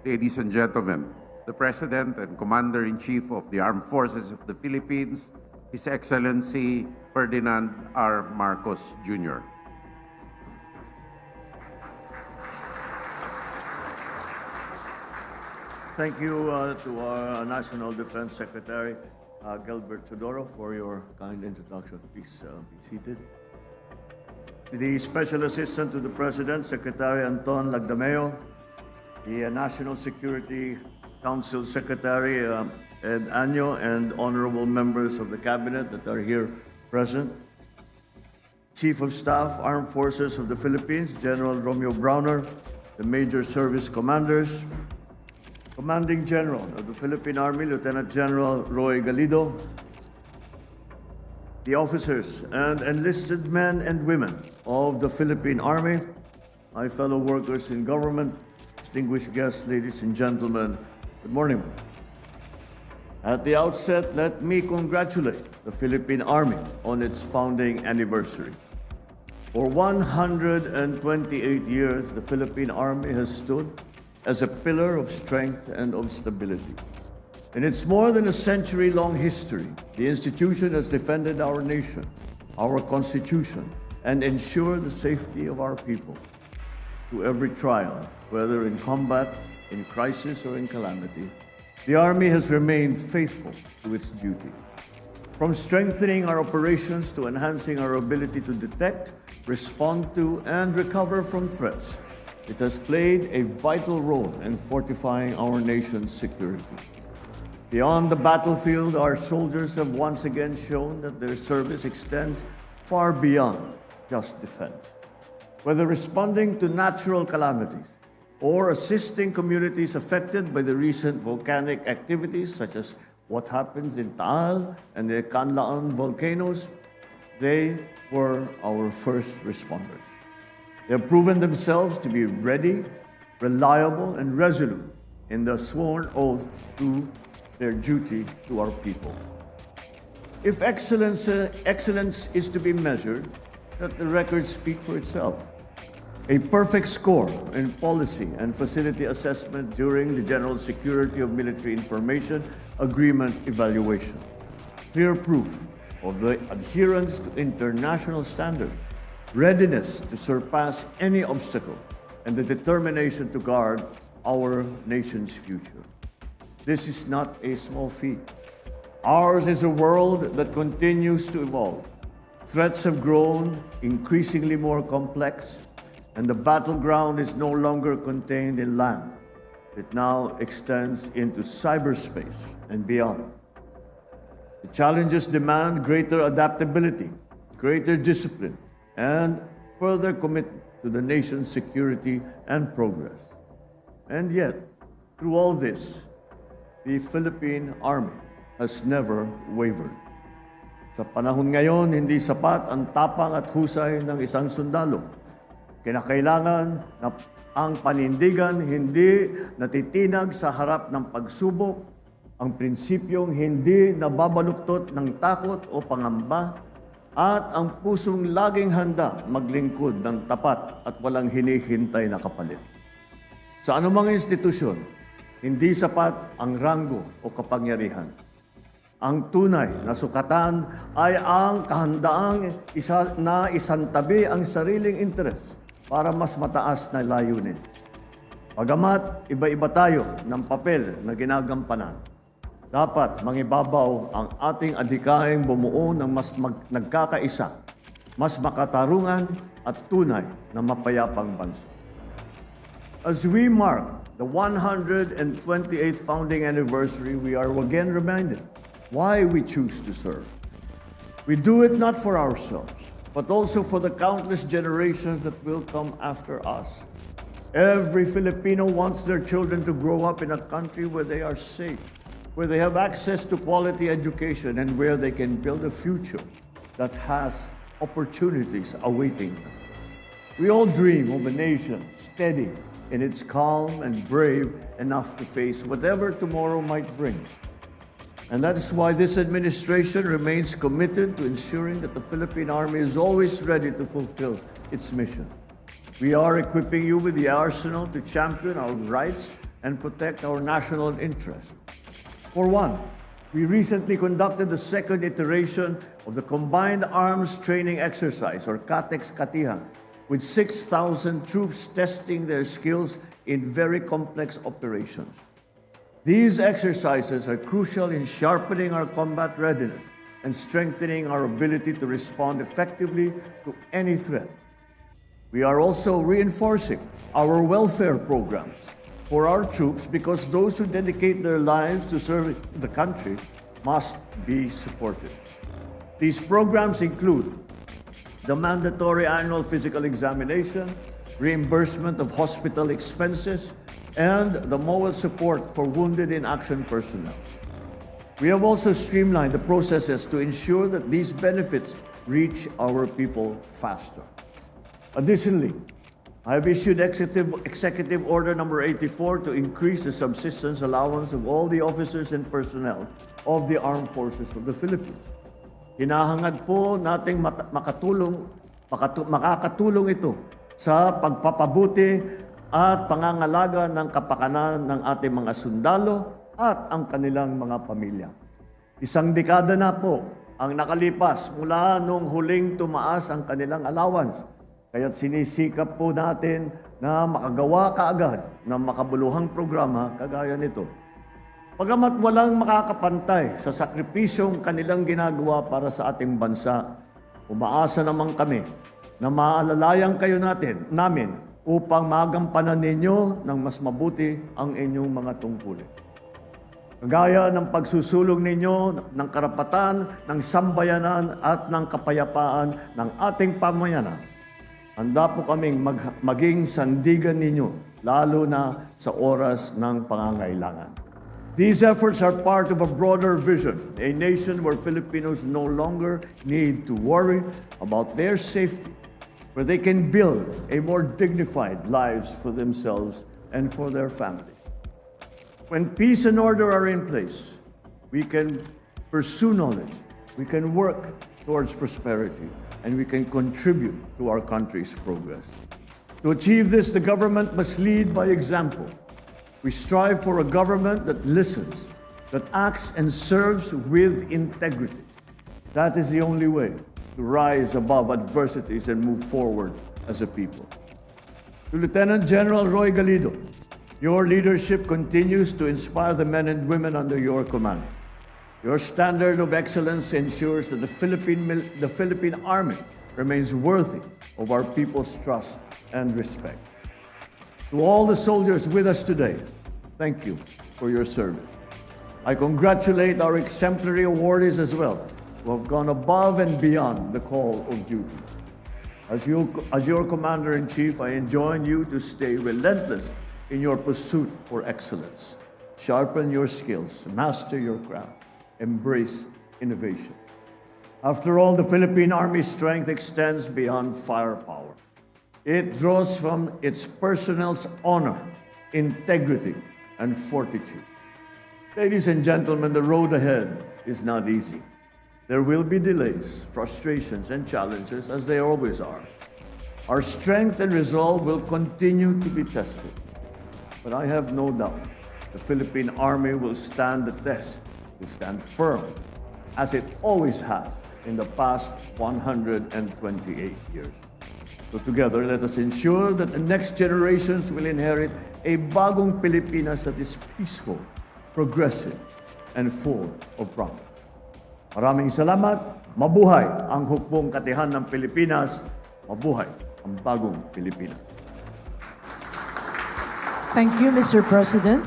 ladies and gentlemen, the President and Commander-in-Chief of the Armed Forces of the Philippines, His Excellency Ferdinand R. Marcos Jr. Thank you to our National Defense Secretary, Gilbert Teodoro, for your kind introduction. Please be seated. The Special Assistant to the President, Secretary Anton Lagdameo, the National Security Council Secretary Ed Año, and honorable members of the Cabinet that are here present, Chief of Staff, Armed Forces of the Philippines, General Romeo Browner, the Major Service Commanders, Commanding General of the Philippine Army, Lieutenant General Roy Galido, the officers and enlisted men and women of the Philippine Army, my fellow workers in government, distinguished guests, ladies and gentlemen, good morning. At the outset, let me congratulate the Philippine Army on its founding anniversary. For 128 years, the Philippine Army has stood as a pillar of strength and of stability. In its more than a century-long history, the institution has defended our nation, our Constitution, and ensured the safety of our people. Through every trial, whether in combat, in crisis, or in calamity, the Army has remained faithful to its duty. From strengthening our operations to enhancing our ability to detect, respond to, and recover from threats, it has played a vital role in fortifying our nation's security. Beyond the battlefield, our soldiers have once again shown that their service extends far beyond just defense. Whether responding to natural calamities or assisting communities affected by the recent volcanic activities, such as what happens in Taal and the Canlaon volcanoes, they were our first responders. They have proven themselves to be ready, reliable, and resolute in the sworn oath to their duty to our people. If excellence is to be measured, let the records speak for itself. A perfect score in policy and facility assessment during the General Security of Military Information Agreement evaluation. Clear proof of the adherence to international standards, readiness to surpass any obstacle, and the determination to guard our nation's future. This is not a small feat. Ours is a world that continues to evolve. Threats have grown increasingly more complex, and the battleground is no longer contained in land. It now extends into cyberspace and beyond. The challenges demand greater adaptability, greater discipline, and further commitment to the nation's security and progress. And yet, through all this, the Philippine Army has never wavered. Sa panahon ngayon, hindi sapat ang tapang at husay ng isang sundalo. Kinakailangan na ang panindigan hindi natitinag sa harap ng pagsubok, ang prinsipyong hindi nababaluktot ng takot o pangamba, at ang pusong laging handa maglingkod ng tapat at walang hinihintay na kapalit. Sa anumang institusyon, hindi sapat ang ranggo o kapangyarihan. Ang tunay na sukatan ay ang kahandaang isantabi ang sariling interes para mas mataas na layunin. Pagamat iba-iba tayo ng papel na ginagampanan, dapat mangibabaw ang ating adhikaing bumuo ng mas nagkakaisa, mas makatarungan at tunay na mapayapang bansa. As we mark the 128th founding anniversary, we are again reminded why we choose to serve. We do it not for ourselves, but also for the countless generations that will come after us. Every Filipino wants their children to grow up in a country where they are safe, where they have access to quality education, and where they can build a future that has opportunities awaiting them. We all dream of a nation steady in its calm and brave enough to face whatever tomorrow might bring. And that is why this administration remains committed to ensuring that the Philippine Army is always ready to fulfill its mission. We are equipping you with the arsenal to champion our rights and protect our national interest. For one, we recently conducted the second iteration of the Combined Arms Training Exercise, or CATEX-Katihan, with 6,000 troops testing their skills in very complex operations. These exercises are crucial in sharpening our combat readiness and strengthening our ability to respond effectively to any threat. We are also reinforcing our welfare programs for our troops because those who dedicate their lives to serve the country must be supported. These programs include the mandatory annual physical examination, reimbursement of hospital expenses, and the mobile support for wounded in action personnel. We have also streamlined the processes to ensure that these benefits reach our people faster. Additionally, I have issued Executive Order number 84 to increase the subsistence allowance of all the officers and personnel of the Armed Forces of the Philippines. Hinahangad po nating makakatulong ito sa pagpapabuti at pangangalaga ng kapakanan ng ating mga sundalo at ang kanilang mga pamilya. Isang dekada na po ang nakalipas mula nung huling tumaas ang kanilang allowance. Kaya't sinisikap po natin na makagawa kaagad ng makabuluhang programa kagaya nito. Pagamat walang makakapantay sa sakripisyong kanilang ginagawa para sa ating bansa, umaasa naman kami na maalalayan kayo namin upang magampanan ninyo ng mas mabuti ang inyong mga tungkulin. Kagaya ng pagsusulong ninyo ng karapatan, ng sambayanan at ng kapayapaan ng ating pamayanan, handa po kaming maging sandigan ninyo, lalo na sa oras ng pangangailangan. These efforts are part of a broader vision, a nation where Filipinos no longer need to worry about their safety, where they can build a more dignified lives for themselves and for their families. When peace and order are in place, we can pursue knowledge, we can work towards prosperity, and we can contribute to our country's progress. To achieve this, the government must lead by example. We strive for a government that listens, that acts and serves with integrity. That is the only way to rise above adversities and move forward as a people. To Lieutenant General Roy Galido, your leadership continues to inspire the men and women under your command. Your standard of excellence ensures that the Philippine Army remains worthy of our people's trust and respect. To all the soldiers with us today, thank you for your service. I congratulate our exemplary awardees as well, who have gone above and beyond the call of duty. As your Commander-in-Chief, I enjoin you to stay relentless in your pursuit for excellence. Sharpen your skills, master your craft, embrace innovation. After all, the Philippine Army's strength extends beyond firepower. It draws from its personnel's honor, integrity, and fortitude. Ladies and gentlemen, the road ahead is not easy. There will be delays, frustrations, and challenges, as there always are. Our strength and resolve will continue to be tested. But I have no doubt the Philippine Army will stand the test, will stand firm, as it always has in the past 128 years. So together, let us ensure that the next generations will inherit a bagong Pilipinas that is peaceful, progressive, and full of promise. Maraming salamat. Mabuhay ang hukbong katihan ng Pilipinas. Mabuhay ang bagong Pilipinas. Thank you, Mr. President.